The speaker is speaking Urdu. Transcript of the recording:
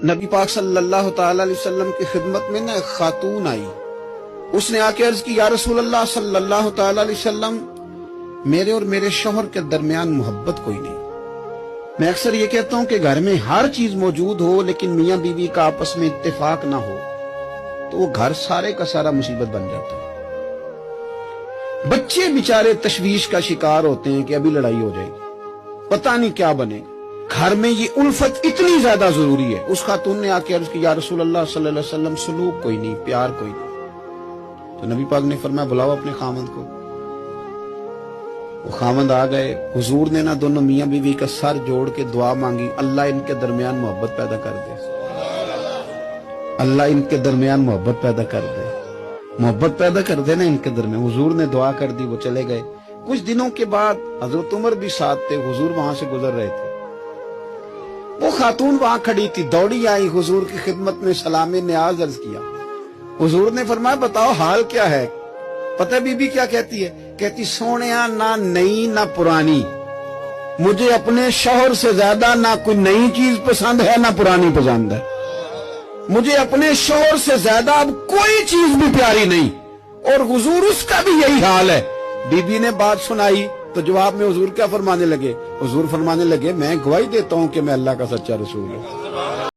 نبی پاک صلی اللہ تعالی علیہ وسلم کی خدمت میں ایک خاتون آئی. اس نے آ کے عرض کی یا رسول اللہ صلی اللہ تعالی علیہ وسلم میرے اور میرے شوہر کے درمیان محبت کوئی نہیں. میں اکثر یہ کہتا ہوں کہ گھر میں ہر چیز موجود ہو لیکن میاں بیوی کا آپس میں اتفاق نہ ہو تو وہ گھر سارے کا سارا مصیبت بن جاتا ہے. بچے بیچارے تشویش کا شکار ہوتے ہیں کہ ابھی لڑائی ہو جائے گی, پتہ نہیں کیا بنے گا. گھر میں یہ الفت اتنی زیادہ ضروری ہے. اس خاتون نے آ کے عرض کی یا رسول اللہ صلی اللہ علیہ وسلم سلوک کوئی نہیں, پیار کوئی نہیں. تو نبی پاک نے فرمایا بلاؤ اپنے خامند کو. وہ خامند آ گئے. حضور نے نا دونوں میاں بیوی کا سر جوڑ کے دعا مانگی, اللہ ان کے درمیان محبت پیدا کر دے, اللہ ان کے درمیان محبت پیدا کر دے, محبت پیدا کر دے نا ان کے درمیان. حضور نے دعا کر دی, وہ چلے گئے. کچھ دنوں کے بعد حضرت عمر بھی ساتھ تھے, حضور وہاں سے گزر رہے تھے. وہ خاتون وہاں کھڑی تھی, دوڑی آئی حضور کی خدمت میں, سلام نیاز عرض کیا. حضور نے فرمایا بتاؤ حال کیا ہے. پتہ بی بی کیا کہتی ہے؟ کہتی سونیا نہ نئی نہ پرانی, مجھے اپنے شوہر سے زیادہ نہ کوئی نئی چیز پسند ہے نہ پرانی پسند ہے. مجھے اپنے شوہر سے زیادہ اب کوئی چیز بھی پیاری نہیں. اور حضور اس کا بھی یہی حال ہے. بی بی نے بات سنائی تو جواب میں حضور کیا فرمانے لگے؟ حضور فرمانے لگے میں گواہی دیتا ہوں کہ میں اللہ کا سچا رسول ہوں.